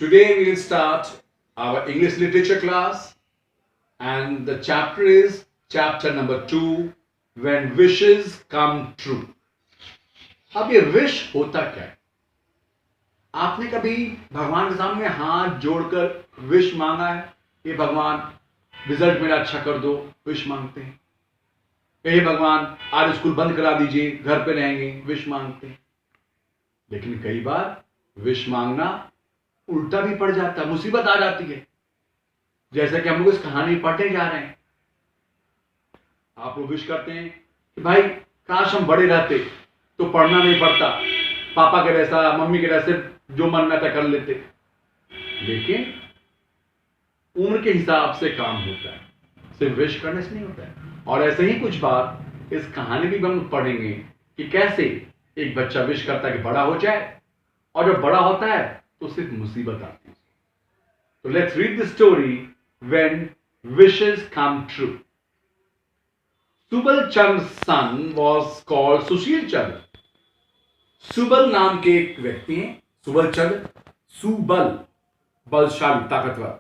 Today we will start our English literature class, and the chapter is chapter number 2, When Wishes Come True. अब ये wish होता क्या है? आपने कभी भगवान के सामने हाथ जोड़कर विश मांगा है? ये भगवान रिजल्ट मेरा अच्छा कर दो, विश मांगते हैं। हे भगवान आज स्कूल बंद करा दीजिए, घर पे रहेंगे, विश मांगते हैं। लेकिन कई बार विश मांगना उल्टा भी पड़ जाता है, मुसीबत आ जाती है। जैसा कि हम लोग इस कहानी पढ़ने जा रहे हैं। आप लोग विश करते हैं कि भाई काश हम बड़े रहते तो पढ़ना नहीं पड़ता, पापा के जैसा मम्मी के जैसे जो मन में था कर लेते। लेकिन उम्र के हिसाब से काम होता है, सिर्फ विश करने से नहीं होता है। और ऐसे ही कुछ बात इस कहानी भी हम पढ़ेंगे कि कैसे एक बच्चा विश करता है कि बड़ा हो जाए, और जब बड़ा होता है तो सिर्फ मुसीबत आती है। तो let's read the story when wishes come true. Subal Chandra son was called Sushil Chandra. Subal नाम के एक व्यक्ति हैं, सुबल चंद्र, सुबल बलशाली ताकतवर।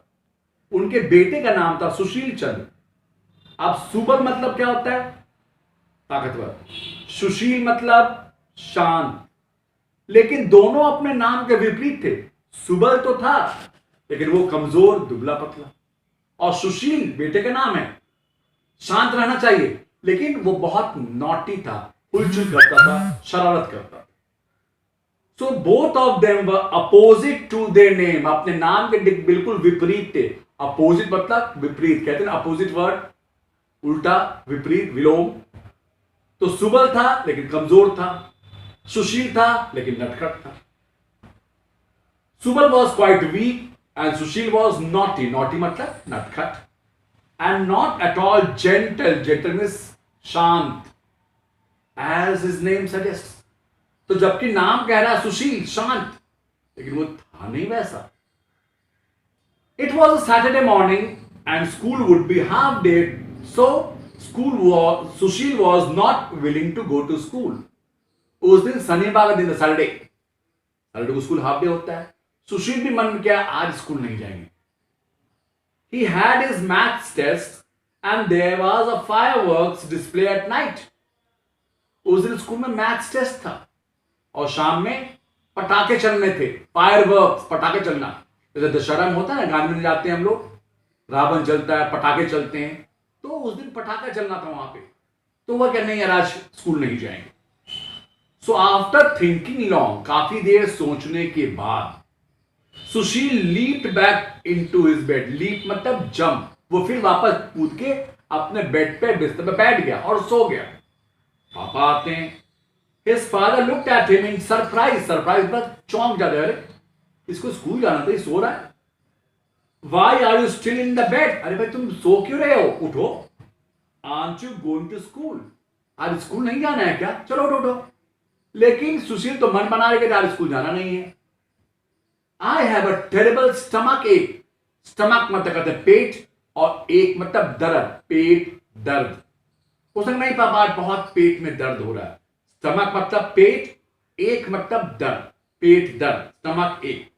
उनके बेटे का नाम था सुशील चंद्र। अब सुबल मतलब क्या होता है? ताकतवर। सुशील मतलब शांत। लेकिन दोनों अपने नाम के विपरीत थे। सुबल तो था लेकिन वो कमजोर दुबला पतला, और सुशील बेटे का नाम है, शांत रहना चाहिए लेकिन वो बहुत नॉटी था, उलझुल करता था, शरारत करता था। So both of them were opposite to their name. अपने नाम के बिल्कुल विपरीत थे। अपोजिट मतलब विपरीत, कहते हैं अपोजिट वर्ड, उल्टा, विपरीत, विलोम। तो सुबल था लेकिन कमजोर था, सुशील था लेकिन नटखट था। Subal was quite weak and Sushil was naughty. Naughty मतलब नटखट, and not at all gentle. Gentle means शांत, एज हिज नेम सजेस्ट। तो जबकि नाम कह रहा है सुशील शांत, लेकिन वो था नहीं वैसा। It was a Saturday morning and school would be half day, so Sushil was not willing to go to school. उस दिन शनिवार का दिन था, सैटरडे। सैटरडे को स्कूल हाफ डे होता है। सुशील भी मन में किया आज स्कूल नहीं जाएंगे। He had his maths test and there was a fireworks display at night. उस दिन स्कूल में मैथ्स टेस्ट था और शाम में पटाखे चलने थे। फायरवर्क्स, पटाखे चलना, जैसे दशहरा में होता है ना, गांधी में जाते हैं हम लोग, रावण जलता है, पटाखे चलते हैं, तो उस दिन पटाखा चलना था वहां पे। तो वह कहने यार आज स्कूल नहीं जाएंगे। सो आफ्टर थिंकिंग लॉन्ग, काफी देर सोचने के बाद, Sushil leaped back into his bed. Leap मतलब जंप। वो फिर वापस कूद के अपने बेड पे बिस्तर पे बैठ गया और सो गया। पापा आते हैं। His father looked at him in surprise. Surprise मतलब चौंक जाते, अरे इसको स्कूल जाना था, ये सो रहा है। Why are you still in the bed? अरे भाई तुम सो क्यों रहे हो, उठो। Aren't you going to school? आज स्कूल नहीं जाना है क्या? चलो उठो उठो। लेकिन सुशील तो मन बना रहे कि आज स्कूल जाना नहीं है। I have a terrible stomach ache. Stomach मतलब कहते हैं पेट, और एक मतलब दर्द, पेट दर्द। उसने नहीं पापा आज बहुत पेट में दर्द हो रहा है। स्टमक मतलब पेट, एक मतलब दर्द, पेट दर्द, स्टमक एक।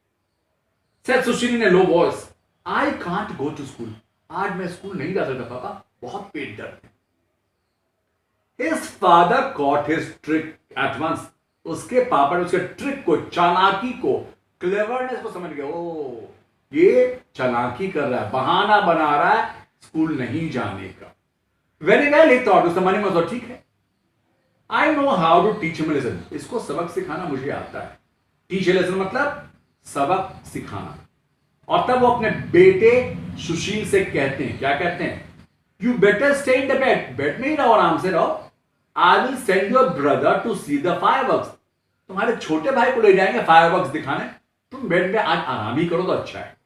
Said Sushil in a low voice, I can't go to school. आज मैं स्कूल नहीं जा सकता पापा, बहुत पेट दर्द है। His father caught his trick at once. उसके पापा ने उसके ट्रिक को, चालाकी को, क्लेवरनेस को समझ गया। ओ ये चालाकी कर रहा है, बहाना बना रहा है स्कूल नहीं जाने का। वेरी वेल ही थॉट, उसका मन में तो ठीक है। I know how to teach him lesson. इसको सबक सिखाना मुझे आता है। टीच लेसन मतलब सबक सिखाना। और तब वो अपने बेटे सुशील से कहते हैं, क्या कहते हैं? You better stay in the bed. Bed में ही रहो, आराम से रहो। I will send your brother to see the fireworks. तुम्हारे छोटे भाई को ले जाएंगे फायरवर्क्स दिखाने, तुम बेड में आज आराम ही करो तो अच्छा है।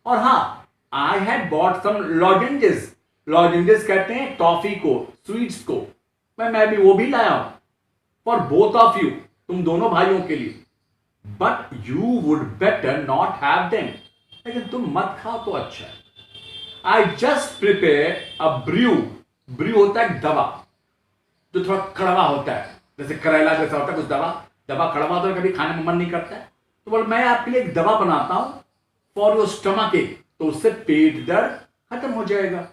और हाँ, आई हैड बॉट सम लॉजेंजेस। लॉजेंजेस कहते हैं टॉफी को, स्वीट्स को। मैं भी वो भी लाया हूं फॉर बोथ ऑफ यू, तुम दोनों भाइयों के लिए। But you would better not have them. लेकिन तुम मत खाओ तो अच्छा है। I just prepare a brew. Brew होता है दवा जो थोड़ा कड़वा होता है, जैसे करेला जैसा होता है कुछ दवा। दवा कड़वा तो कभी खाने में मन नहीं करता है, तो बोल मैं आपके लिए एक दवा बनाता हूं फॉर योर स्टमक एक, तो उससे पेट दर्द खत्म हो जाएगा।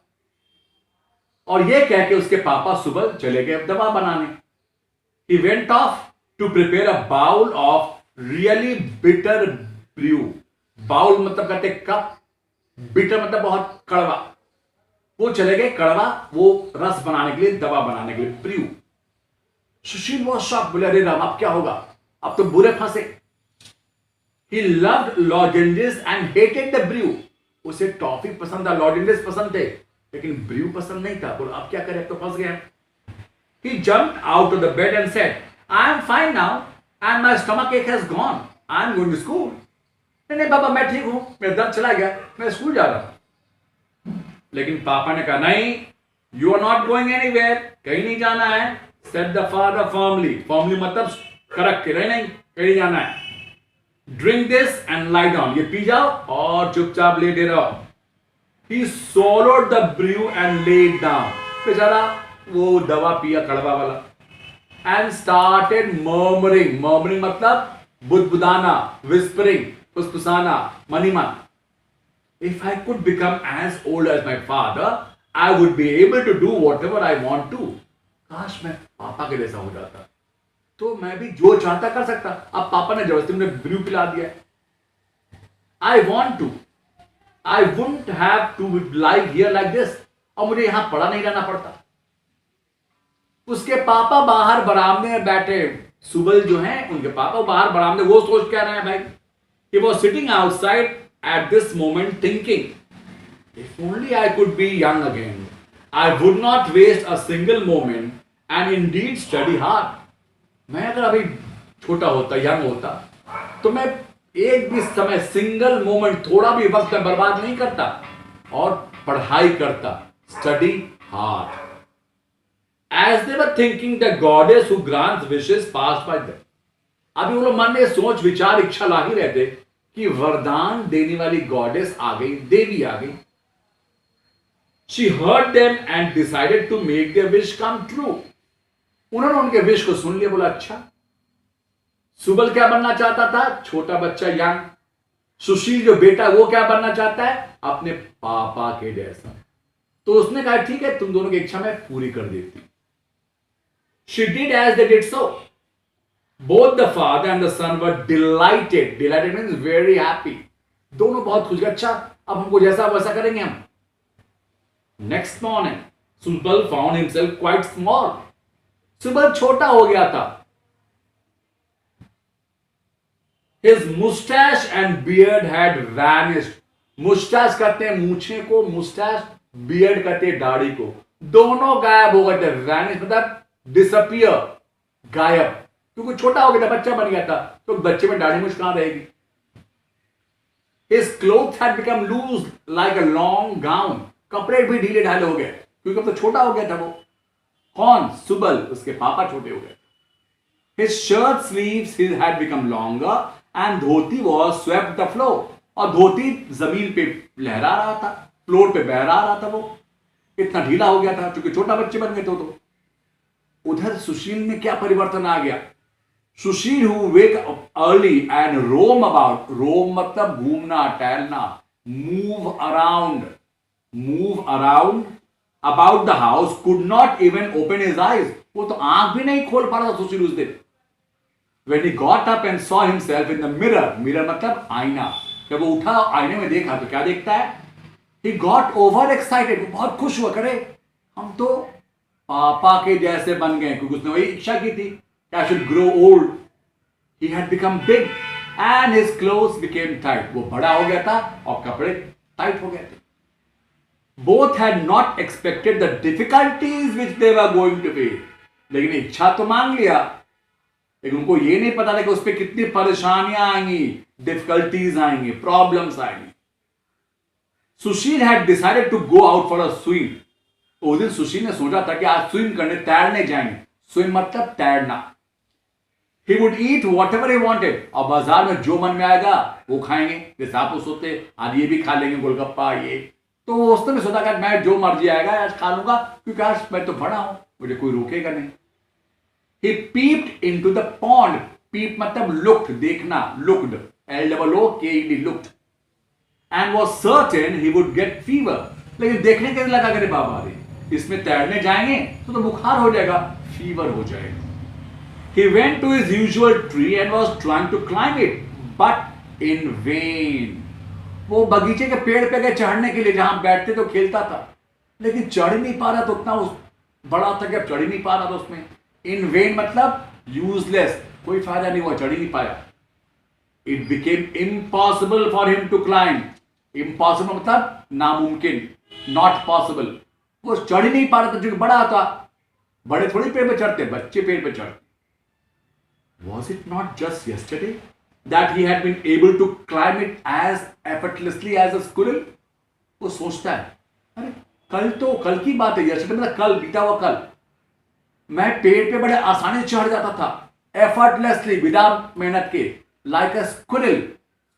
और ये कह के उसके पापा सुबह चले गए दवा बनाने। He went off to prepare a bowl of really bitter brew. Bowl मतलब कहते कप, बिटर मतलब बहुत कड़वा। वो चले गए कड़वा वो रस बनाने के लिए, दवा बनाने के लिए, ब्रू। सुशील वो शॉक, बोले अरे राम अब क्या होगा, अब तो बुरे फंसे। He loved lozenges and hated the brew. उसे टॉफी पसंद था, लॉजेंजेस पसंद थे, लेकिन ब्रू पसंद नहीं था। बोलो अब क्या करें, अब तो फंस गया। He jumped out of the bed and said, I am fine now and my stomach ache has gone. I am going to school. नहीं नहीं बाबा मैं ठीक हूं, मेरा दर्द चला गया, मैं स्कूल जा रहा हूं। लेकिन पापा ने कहा नहीं, you are not going anywhere, कहीं नहीं जाना है। Said the father firmly. Firmly मतलब कड़क के, नहीं कहीं नहीं जाना है। Drink this and lie down, ये पी जाओ और चुपचाप लेटे रहो। ही swallowed the brew and laid down. बेचारा वो दवा पिया कड़वा वाला। And started murmuring. murmuring मतलब बुदबुदाना, whispering, फुसफुसाना, मनी मन। If I could become as old as my father, I would be able to do whatever I want to. काश मैं पापा के जैसा हो जाता तो मैं भी जो चाहता कर सकता। अब पापा ने जबरदस्ती मुझे ब्रू पिला दिया। I want to, I wouldn't have to like here like this, और मुझे यहां पड़ा नहीं रहना पड़ता। उसके पापा बाहर बरामदे में बैठे, सुबल जो हैं उनके पापा बाहर बरामदे, वो सोच क्या रहे हैं भाई। He was sitting outside at this moment thinking, if only I could be young again, I would not waste a single moment and indeed study hard. मैं अगर अभी छोटा होता, यंग होता, तो मैं एक भी समय, सिंगल मोमेंट, थोड़ा भी वक्त बर्बाद नहीं करता और पढ़ाई करता, study hard. As they were thinking the goddess who grants wishes pass by them. अभी वो लोग मन में सोच विचार इच्छा ला ही रहते कि वरदान देने वाली गॉडेस आ गई, देवी आ गई। She heard them and decided to make their wish come true. उन्होंने उनके विश को सुन लिया। बोला अच्छा, सुबल क्या बनना चाहता था, छोटा बच्चा यंग। सुशील जो बेटा वो क्या बनना चाहता है, अपने पापा के जैसा। तो उसने कहा ठीक है, तुम दोनों की इच्छा मैं पूरी कर देती। She did as they did so. Both the father and the son were delighted. Delighted means very happy. दोनों बहुत खुश। अच्छा अब हमको जैसा वैसा करेंगे हम। Next morning Subal found himself quite small. Subal छोटा हो गया था। His mustache and beard had vanished. Moustache कहते हैं मूछे को, मुस्टैच, बियर्ड कहते हैं दाढ़ी को। दोनों गायब हो गए थे। वैनिश मतलब डिसअपियर, गायब। क्योंकि छोटा हो गया था, बच्चा बन गया था, तो बच्चे में दाढ़ी मूछ कहां रहेगी। His clothes had become loose like a long gown. कपड़े भी ढीले ढाले हो गए क्योंकि अब तो छोटा हो गया था वो। कौन, सुबल, उसके पापा छोटे हो गए। His shirt sleeves had become longer and dhoti was swept the floor. और धोती जमीन पे लहरा रहा था, फ्लोर पे बहरा रहा था। वो इतना ढीला हो गया था क्योंकि छोटा बच्चे बन गए थे। तो उधर सुशील में क्या परिवर्तन आ गया। सुशील who wake up early and roam about, roam मतलब घूमना, टहलना, move around about the house, could not even open his eyes. वो तो आंख भी नहीं खोल पा रहा था सुशील उस दिन। When he got up and saw himself in the mirror, mirror मतलब आईना, जब वो उठा आईने में देखा तो क्या देखता है, he got over excited, वो बहुत खुश हुआ, करे हम तो पापा के जैसे बन गए, क्योंकि उसने वही इच्छा की थी, I should grow old. He had become big and his clothes became tight. वो बड़ा हो गया था और कपड़े टाइट हो गए थे। Both had not expected the difficulties which they were going to face. लेकिन इच्छा तो मांग लिया, लेकिन उनको ये नहीं पता था कि उस पर कितनी परेशानियां आएंगी, डिफिकल्टीज आएंगी, प्रॉब्लम्स आएंगी। Sushil had decided to go out for a swim. उस दिन सुशील ने सोचा था कि आज स्विम करने, तैरने जाएंगे। स्विम मतलब तैरना। He would eat whatever he wanted. और बाजार में जो मन में आएगा वो खाएंगे। जैसे आप उस होते आज ये भी खा लेंगे, गोलगप्पा ये। तो उसने भी सोचा कि मैं जो मर्जी आएगा आज खा लूंगा, क्योंकि आज मैं तो बड़ा हूं, मुझे कोई रोकेगा नहीं। He peeped into the pond. Peep मतलब looked, देखना, looked, L-O-O-K-E-D, looked. and was certain he would get fever. लेकिन देखने के लगा करे बाबा रे इसमें तैरने जाएंगे तो बुखार हो जाएगा, फीवर हो जाएगा. He went to his usual tree and was trying to climb it, but in vain. वो बगीचे के पेड़ पे गए चढ़ने के लिए जहां बैठते तो खेलता था, लेकिन चढ़ नहीं पा रहा. तो उतना उस बड़ा था कि अब चढ़ ही नहीं पा रहा था उसमें. इन वेन मतलब यूजलेस, कोई फायदा नहीं हुआ, चढ़ ही नहीं पाया. It became impossible for him to climb. Impossible मतलब नामुमकिन, नॉट पॉसिबल. वो चढ़ ही नहीं पा रहा था क्योंकि बड़ा था. बड़े थोड़ी पेड़ पे चढ़ते, बच्चे पेड़ पे चढ़ते. Was it not just yesterday that he had been able to climb it as effortlessly as a squirrel? वो सोचता है, अरे कल की बात है, yesterday मतलब कल, बीता हुआ कल. मैं पेड़ पे बड़े आसानी से चढ़ जाता था, effortlessly, बिना मेहनत के, like a squirrel.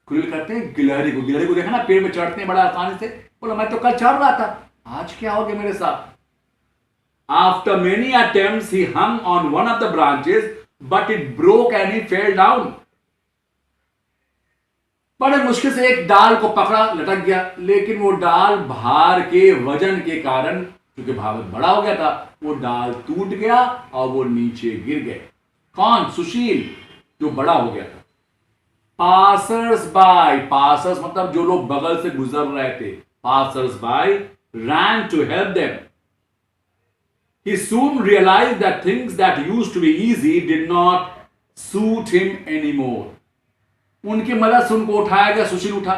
squirrel कहते हैं गिलहरी को. गिलहरी को देखा ना, पेड़ पे चढ़ते हैं बड़ा आसानी से. बोला मैं तो कल चढ़ रहा था, आज क्या हो गया मेरे साथ. After many attempts he hung on one of the branches, but it broke and he fell down. बड़े मुश्किल से एक डाल को पकड़ा, लटक गया, लेकिन वो डाल भार के वजन के कारण, क्योंकि भार बड़ा हो गया था, वो डाल टूट गया और वो नीचे गिर गए. कौन? सुशील, जो बड़ा हो गया था. पासर्स बाय, पासर्स मतलब जो लोग बगल से गुजर रहे थे, passers bye ran to help them. He soon realized that things that used to be easy did not suit him anymore. उनकी मदद से उनको उठाया गया. सुशील उठा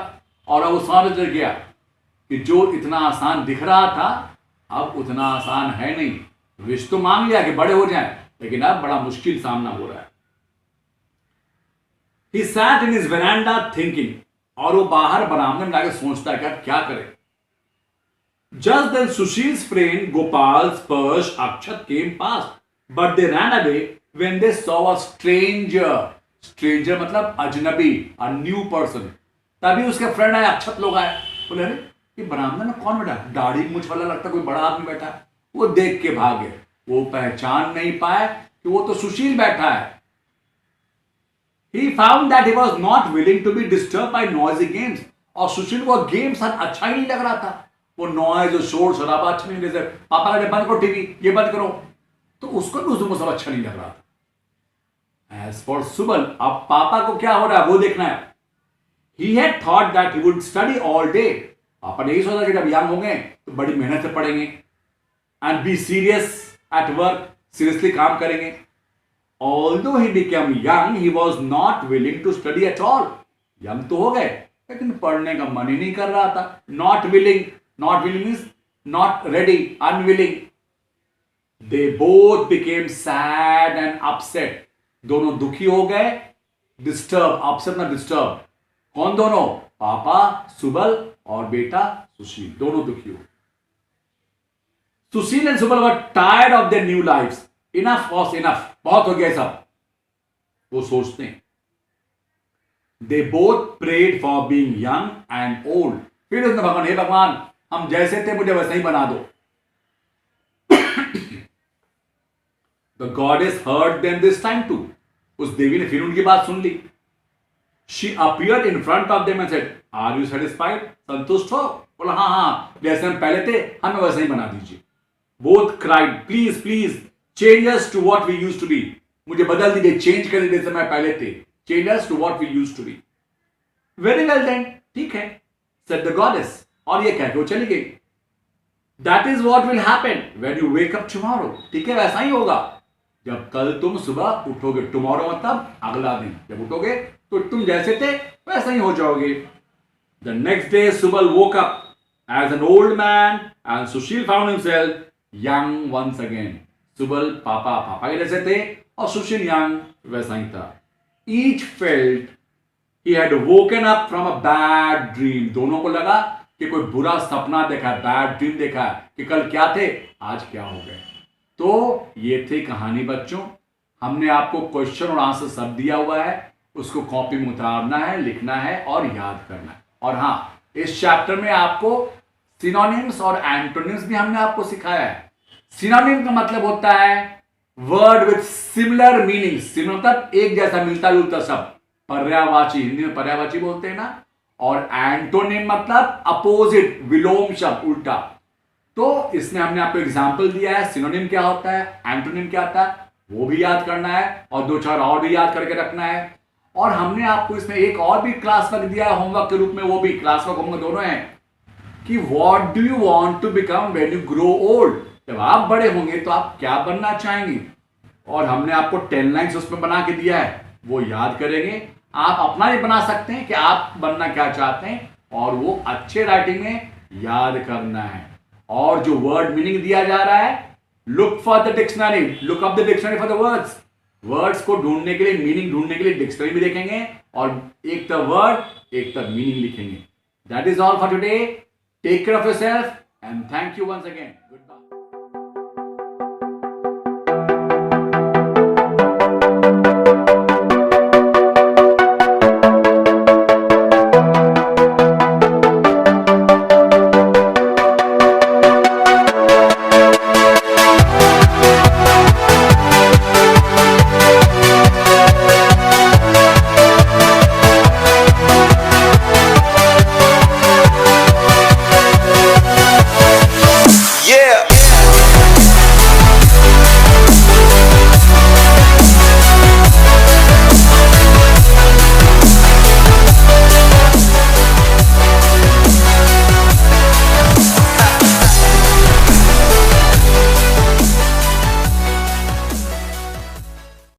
और अब वो समझ गया कि जो इतना आसान दिख रहा था अब उतना आसान है नहीं. विश तो मांग लिया कि बड़े हो जाएं, लेकिन अब बड़ा मुश्किल सामना हो रहा है. He sat in his veranda thinking. और वो बाहर बरामदे में जाकर सोचता है कि अब क्या करे. Just then Sushil's friend Gopal's Persh Akshat came past, but they ran away when they saw a stranger. Stranger मतलब अजनबी, a new person. तभी उसके फ्रेंड आए, अक्षत लोग आए. बोले अरे ये बरामदा में कौन बैठा, दाढ़ी मूंछ वाला लगता कोई बड़ा आदमी बैठा है. वो देख के भागे. वो पहचान नहीं पाए कि वो तो सुशील बैठा है. He found that he was not willing to be disturbed by noisy games. और सुशील को गेम्स अच्छा ही नहीं लग रहा था. वो नॉइज, शोर शराबा अच्छा नहीं. जैसे पापा कहते बंद करो टीवी, ये बंद करो, तो उसको भी उसको सब अच्छा नहीं लग रहा था. As for Subal, अब पापा को क्या हो रहा है वो देखना है. He had thought that he would study all day. पापा ने यही सोचा कि जब यंग होंगे तो बड़ी मेहनत से पढ़ेंगे and be serious at work, seriously काम करेंगे. Although he became young, he was not willing to study at all. Young तो हो गए, लेकिन पढ़ने का मन ही नहीं कर रहा था. Not willing means not ready, unwilling. They both became sad and upset. दोनों दुखी हो गए. डिस्टर्ब, अपसेट ना डिस्टर्ब. कौन दोनों? पापा सुबल और बेटा सुशील, दोनों दुखी हो. Sushil and Subal were tired of their new lifes. Enough was enough, बहुत हो गया सब, वो सोचते हैं. They both prayed for being young and old. फिर उसने भगवान, हे भगवान हम जैसे थे मुझे वैसे ही बना दो. The goddess heard them this time too. उस देवी ने फिर उनकी बात सुन ली. She appeared in front of them and said, "Are you satisfied? संतुष्ट हो?" बोला हाँ, जैसे हम पहले थे हमें वैसे ही बना दीजिए. Both cried, "Please, please, change us to what we used to be." मुझे बदल दीजिए, चेंज कर दीजिए जैसे मैं पहले थे. Change us to what we used to be. Very well then, ठीक है, said the goddess. और ये कहकर वो चली गई. That is what will happen when you wake up tomorrow. ठीक है, वैसा ही होगा जब कल तुम सुबह उठोगे. टुमारो मतलब अगला दिन. जब उठोगे तो तुम जैसे थे वैसा ही हो जाओगे. The next day Subal woke up as an old man and Sushil found himself young once again. Subal पापा के जैसे थे और सुशील young वैसा ही था. Each felt he had woken up from a bad dream. दोनों को लगा कि कोई बुरा सपना देखा, बैड ड्रीम देखा कि कल क्या थे आज क्या हो गए. तो ये थी कहानी बच्चों. हमने आपको क्वेश्चन और आंसर सब दिया हुआ है, उसको कॉपी में उतारना है, लिखना है और याद करना है. और हाँ, इस चैप्टर में आपको सिनोनिम्स और एंटोनिम्स भी हमने आपको सिखाया है. सिनोनिम का मतलब होता है word with similar meaning. Similar मतलब एक जैसा, मिलता जुलता सब. पर्यायवाची, हिंदी में पर्यायवाची बोलते हैं ना. और एंटोनिम मतलब अपोजिट, विलोम शब्द, उल्टा। तो इसमें हमने आपको एग्जाम्पल दिया है। सिनोनिम क्या होता है, एंटोनिम क्या होता है, वो भी याद करना है और दो चार और भी याद करके रखना है। और हमने आपको इसमें एक और भी क्लास वर्क दिया है होमवर्क के रूप में, वो भी क्लास वर्क होमवर्क दोनों है कि what do you want to become when you grow old. जब आप बड़े होंगे तो आप क्या बनना चाहेंगे, और हमने आपको 10 लाइन्स उसमें बना के दिया है, वो याद करेंगे। आप अपना भी बना सकते हैं कि आप बनना क्या चाहते हैं, और वो अच्छे राइटिंग में याद करना है। और जो वर्ड मीनिंग दिया जा रहा है, look for the dictionary, look up the dictionary for the words. Words को ढूंढने के लिए, मीनिंग ढूंढने के लिए डिक्शनरी भी देखेंगे और एक द वर्ड एक द मीनिंग लिखेंगे। That is all for today. Take care of yourself and thank you once again. Good bye.